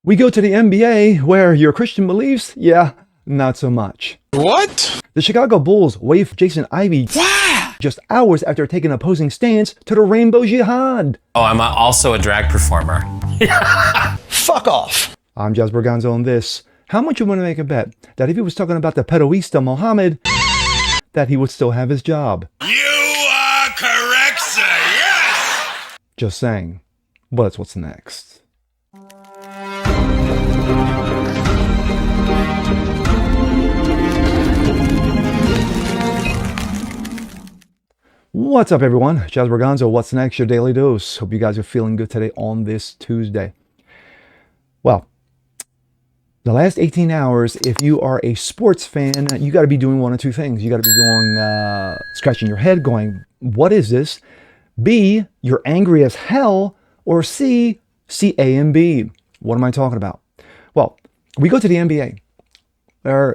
We go to the NBA, where your Christian beliefs, yeah, not so much. What? The Chicago Bulls wave Jason Ivey just hours after taking an opposing stance to the Rainbow Jihad. Oh, I'm also a drag performer. Fuck off. I'm Jazz Berganzo on this. How much you want to make a bet that if he was talking about the pedoista Mohammed, that he would still have his job? You are correct, sir. Yes! Just saying. But that's what's next. What's up, everyone? Jazz Berganzo, what's next? Your daily dose. Hope you guys are feeling good today on this Tuesday. Well, the last 18 hours, if you are a sports fan, you got to be doing one of two things. You got to be going, scratching your head, going, what is this? B, you're angry as hell. Or C, A and B. What am I talking about? Well, we go to the NBA.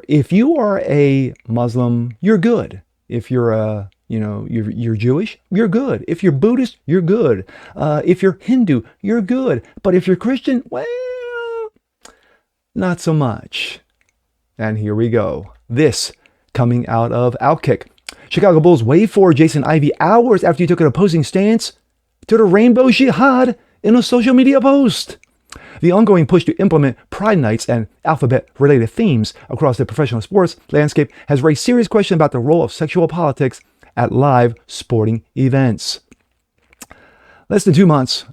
If you are a Muslim, you're good. If you're a you're Jewish, you're good. If you're Buddhist, you're good. If you're Hindu, you're good. But if you're Christian, well, not so much. And here we go. This coming out of Outkick. Chicago Bulls wave for Jason Ivey hours after he took an opposing stance to the Rainbow Jihad in a social media post. The ongoing push to implement Pride Nights and alphabet-related themes across the professional sports landscape has raised serious questions about the role of sexual politics at live sporting events. Less than 2 months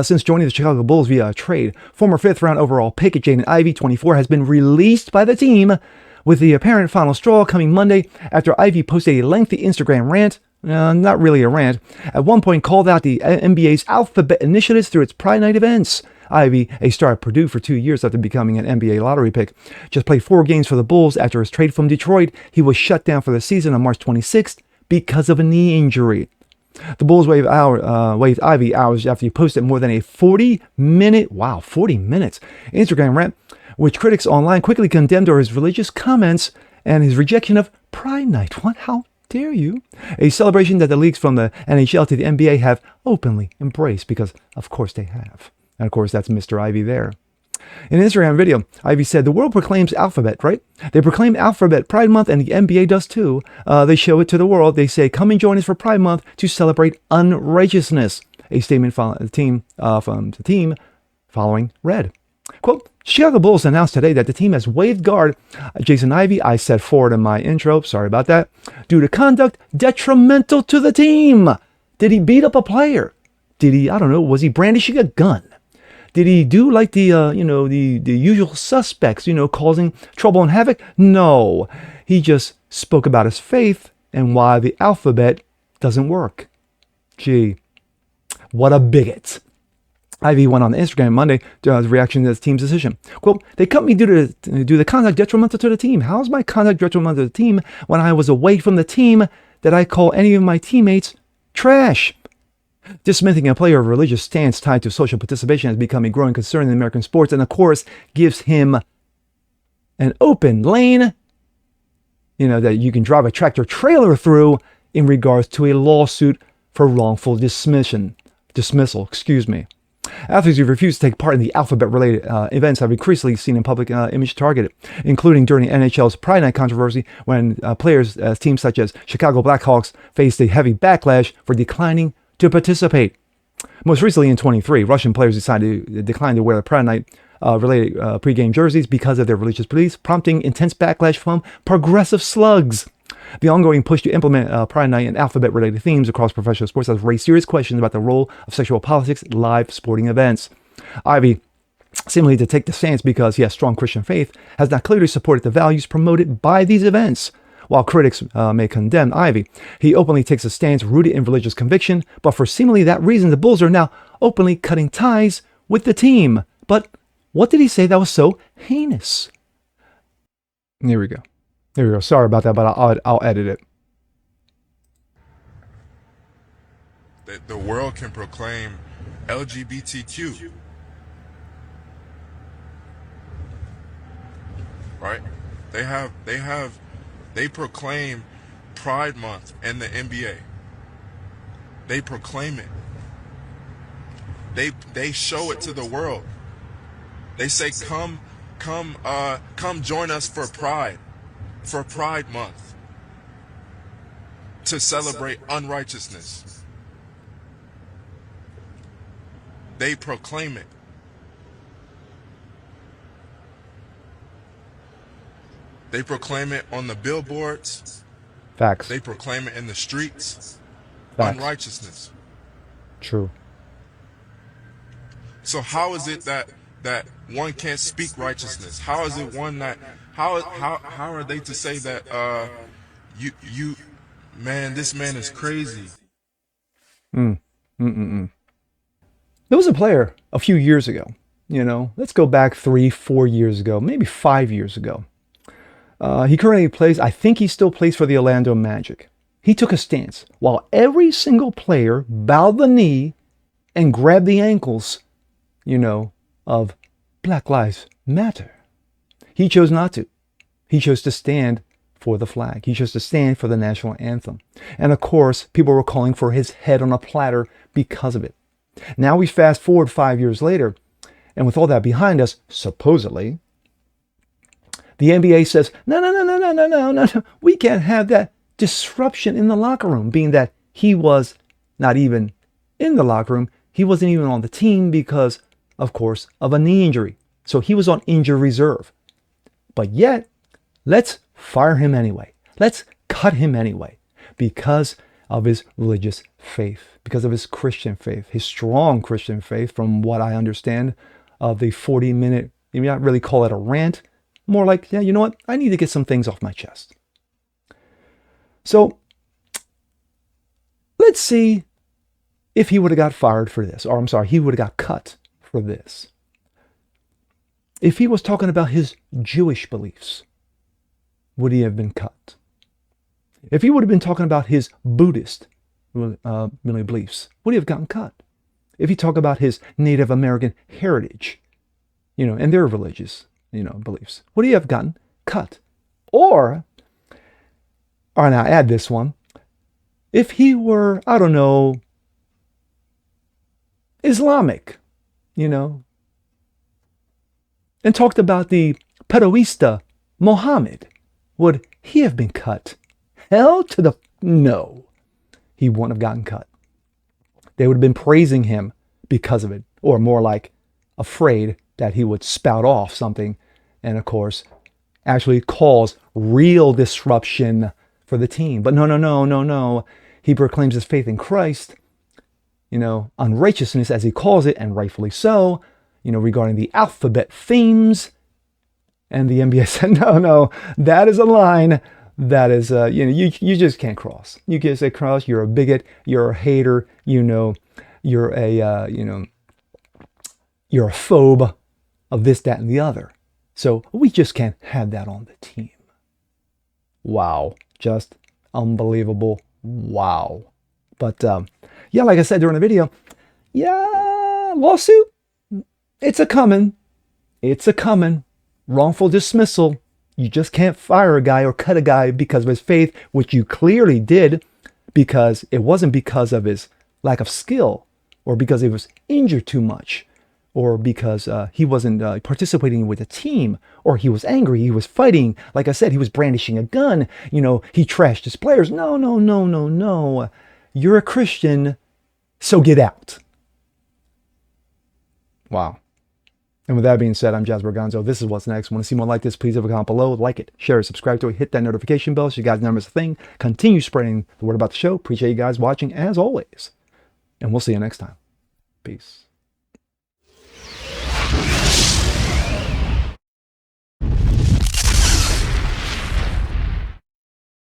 since joining the Chicago Bulls via trade, former fifth-round overall pick Jaden Ivey, 24, has been released by the team, with the apparent final straw coming Monday after Ivey posted a lengthy Instagram rant. Not really a rant. At one point called out the NBA's alphabet initiatives through its Pride Night events. Ivey, a star at Purdue for 2 years after becoming an NBA lottery pick, just played 4 games for the Bulls after his trade from Detroit. He was shut down for the season on March 26th because of a knee injury. The Bulls waved Ivey hours after he posted more than a 40 minutes Instagram rant, which critics online quickly condemned over his religious comments and his rejection of Pride Night. What? How dare you? A celebration that the leagues from the NHL to the NBA have openly embraced, because of course they have. And of course that's Mr. Ivey there. In an Instagram video, Ivey said, "The world proclaims alphabet, right? They proclaim alphabet Pride Month, and the NBA does too. They show it to the world. They say, come and join us for Pride Month to celebrate unrighteousness." A statement from the team following read, quote, "Chicago Bulls announced today that the team has waived guard Jason Ivey," I said forward in my intro, sorry about that, "due to conduct detrimental to the team." Did he beat up a player? Did he, was he brandishing a gun? Did he do like the usual suspects, causing trouble and havoc? No. He just spoke about his faith and why the alphabet doesn't work. Gee, what a bigot. Ivey went on Instagram Monday to his reaction to his team's decision. Quote, "They cut me due to the conduct detrimental to the team. How is my conduct detrimental to the team when I was away from the team? That I call any of my teammates trash?" Dismissing a player of religious stance tied to social participation has become a growing concern in American sports, and of course gives him an open lane, that you can drive a tractor trailer through in regards to a lawsuit for wrongful dismissal. Athletes who refuse to take part in the alphabet-related events have increasingly seen in public image targeted, including during the NHL's Pride Night controversy, when teams such as Chicago Blackhawks faced a heavy backlash for declining to participate. Most recently in 23, Russian players decided to decline to wear the Pride Night related pregame jerseys because of their religious beliefs, prompting intense backlash from progressive slugs. The ongoing push to implement Pride Night and alphabet-related themes across professional sports has raised serious questions about the role of sexual politics in live sporting events. Ivey, seemingly to take the stance because he has strong Christian faith, has not clearly supported the values promoted by these events. While critics may condemn Ivey, he openly takes a stance rooted in religious conviction, but for seemingly that reason, the Bulls are now openly cutting ties with the team. But what did he say that was so heinous? Here we go. Sorry about that, but I'll edit it. The world can proclaim LGBTQ, right? They proclaim Pride Month and the NBA. They proclaim it. They show it to the world. They say, come join us for Pride Month, to celebrate unrighteousness. They proclaim it. They proclaim it on the billboards. Facts. They proclaim it in the streets. Facts. Unrighteousness. True. So how is it that one can't speak righteousness? How is it one that how are they to say that you man, this man is crazy? There was a player a few years ago, let's go back 3-4 years ago, maybe 5 years ago. He currently plays, I think he still plays for the Orlando Magic. He took a stance while every single player bowed the knee and grabbed the ankles, of Black Lives Matter. He chose not to. He chose to stand for the flag. He chose to stand for the national anthem. And of course, people were calling for his head on a platter because of it. Now we fast forward 5 years later, and with all that behind us, supposedly, the NBA says, no, we can't have that disruption in the locker room, being that he was not even in the locker room. He wasn't even on the team because, of course, of a knee injury. So he was on injury reserve. But yet, let's fire him anyway. Let's cut him anyway because of his religious faith, because of his Christian faith, his strong Christian faith, from what I understand of the 40-minute, you may not really call it a rant, more like, yeah, you know what? I need to get some things off my chest. So let's see if he would have got fired for this, or I'm sorry, he would have got cut for this. If he was talking about his Jewish beliefs, would he have been cut? If he would have been talking about his Buddhist beliefs, would he have gotten cut? If he talked about his Native American heritage, and their religious, beliefs, would he have gotten cut? Or now add this one, if he were, I don't know, Islamic, and talked about the Peroista Mohammed, would he have been cut? Hell to the no. He wouldn't have gotten cut. They would have been praising him because of it, or more like afraid that he would spout off something and, of course, actually cause real disruption for the team. But no. He proclaims his faith in Christ, unrighteousness as he calls it, and rightfully so, regarding the alphabet themes. And the NBA said, no, that is a line that is, you just can't cross. You can't say cross, you're a bigot, you're a hater, you're a phobe of this, that, and the other. So we just can't have that on the team. Wow. Just unbelievable. Wow. But, yeah, like I said during the video, yeah, lawsuit, it's a coming. Wrongful dismissal. You just can't fire a guy or cut a guy because of his faith, which you clearly did, because it wasn't because of his lack of skill, or because he was injured too much, or because he wasn't participating with the team, or he was angry, he was fighting. Like I said, he was brandishing a gun. He trashed his players. No. You're a Christian, so get out. Wow. And with that being said, I'm Jasper Gonzo. This is What's Next. Want to see more like this? Please leave a comment below. Like it, share it, subscribe to it, hit that notification bell so you guys never miss a thing. Continue spreading the word about the show. Appreciate you guys watching as always. And we'll see you next time. Peace.